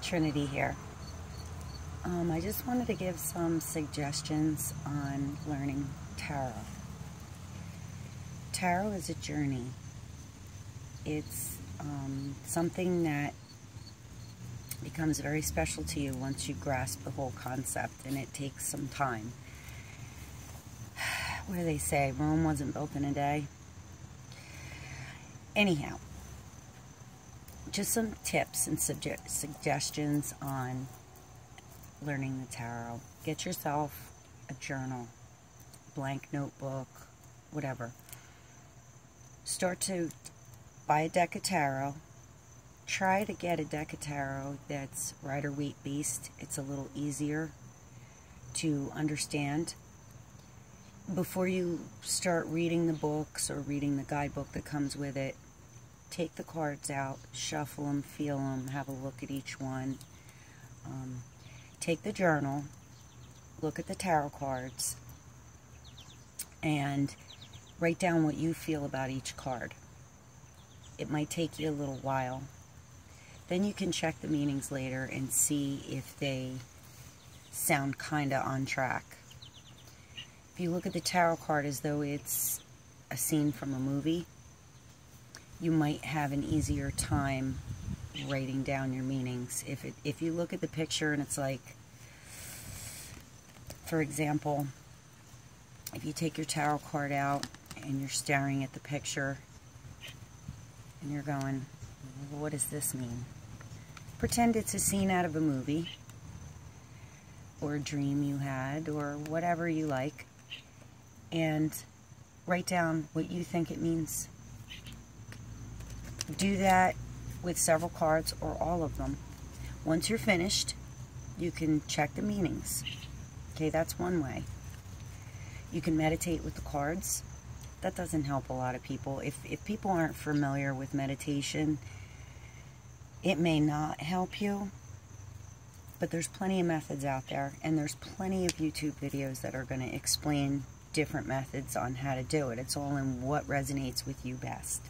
Trinity here. I just wanted to give some suggestions on learning tarot. Tarot is a journey. It's something that becomes very special to you once you grasp the whole concept, and it takes some time. What do they say? Rome wasn't built in a day. Anyhow, just some tips and suggestions on learning the tarot. Get yourself a journal, blank notebook, whatever. Start to buy a deck of tarot. Try to get a deck of tarot that's Rider-Waite-Beast. It's a little easier to understand. Before you start reading the books or reading the guidebook that comes with it, take the cards out, shuffle them, feel them, have a look at each one. Take the journal, look at the tarot cards, and write down what you feel about each card. It might take you a little while. Then you can check the meanings later and see if they sound kind of on track. If you look at the tarot card as though it's a scene from a movie, you might have an easier time writing down your meanings. If you look at the picture and it's like, for example, if you take your tarot card out and you're staring at the picture and you're going, what does this mean? Pretend it's a scene out of a movie or a dream you had or whatever you like, and write down what you think it means. Do that with several cards or all of them. Once you're finished, you can check the meanings. Okay, that's one way. You can meditate with the cards. That doesn't help a lot of people. If people aren't familiar with meditation, it may not help you, but there's plenty of methods out there, and there's plenty of YouTube videos that are going to explain different methods on how to do it. It's all in what resonates with you best.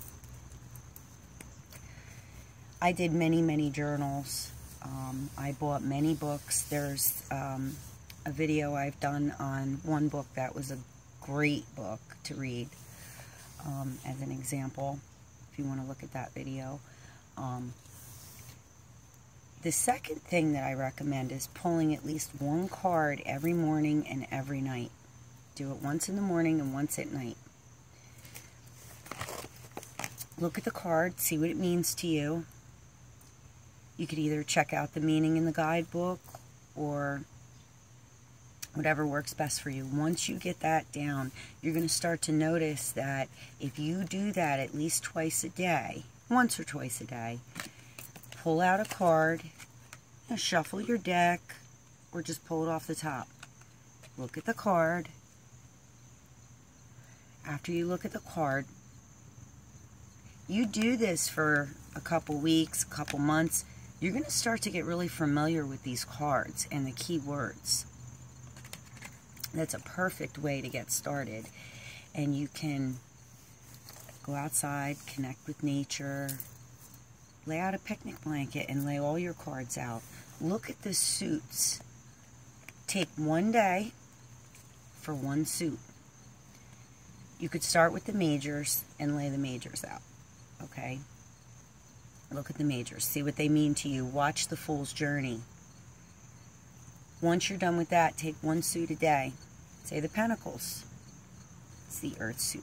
I did many journals. I bought many books. There's a video I've done on one book that was a great book to read as an example, if you want to look at that video. The second thing that I recommend is pulling at least one card every morning and every night. Do it once in the morning and once at night. Look at the card, see what it means to you. You could either check out the meaning in the guidebook or whatever works best for you. Once you get that down, you're going to start to notice that if you do that at least twice a day, once or twice a day, pull out a card, and shuffle your deck, or just pull it off the top. Look at the card. After you look at the card, you do this for a couple weeks, a couple months, you're going to start to get really familiar with these cards and the key words. That's a perfect way to get started. And you can go outside, connect with nature, lay out a picnic blanket and lay all your cards out. Look at the suits. Take one day for one suit. You could start with the majors and lay the majors out. Okay? Look at the majors. See what they mean to you. Watch the Fool's Journey. Once you're done with that, take one suit a day. Say the Pentacles. It's the Earth suit.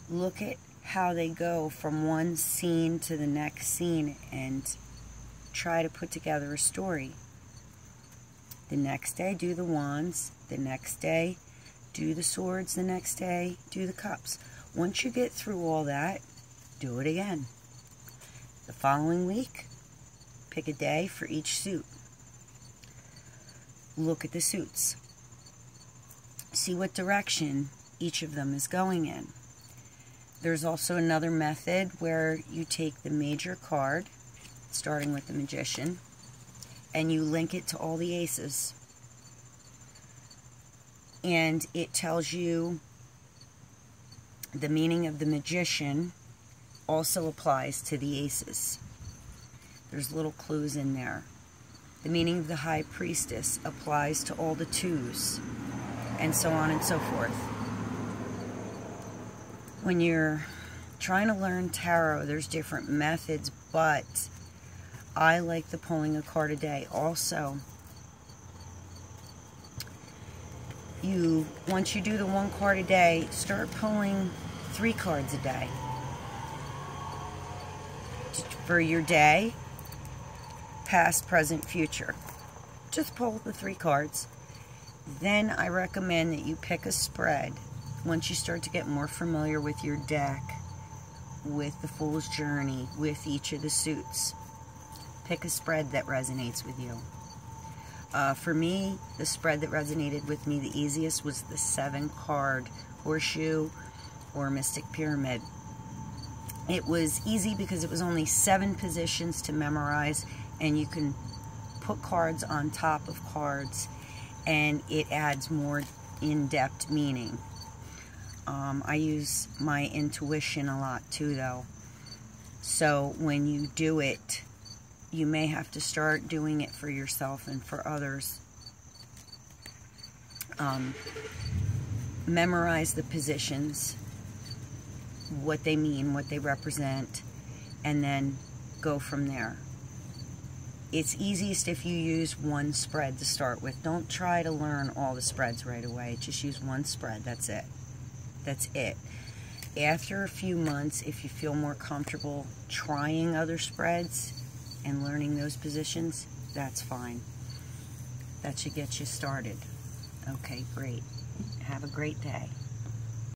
Look at how they go from one scene to the next scene and try to put together a story. The next day, do the Wands. The next day, do the Swords. The next day, do the Cups. Once you get through all that, do it again. The following week, pick a day for each suit. Look at the suits. See what direction each of them is going in. There's also another method where you take the major card, starting with the Magician, and you link it to all the aces. And it tells you the meaning of the Magician also applies to the aces. There's little clues in there. The meaning of the High Priestess applies to all the twos, and so on and so forth. When you're trying to learn tarot, there's different methods, but I like the pulling a card a day. Also, once you do the 1 card a day, start pulling 3 cards a day for your day, past, present, future. Just pull the 3 cards. Then I recommend that you pick a spread once you start to get more familiar with your deck, with the Fool's Journey, with each of the suits. Pick a spread that resonates with you. For me, the spread that resonated with me the easiest was the 7-card Horseshoe or Mystic Pyramid. It was easy because it was only 7 positions to memorize, and you can put cards on top of cards, and it adds more in-depth meaning. I use my intuition a lot too, though. So when you do it, you may have to start doing it for yourself and for others. Memorize the positions, what they mean, what they represent, and then go from there. It's easiest if you use 1 spread to start with. Don't try to learn all the spreads right away. Just use 1 spread. That's it. That's it. After a few months, if you feel more comfortable trying other spreads and learning those positions, that's fine. That should get you started. Okay, great. Have a great day.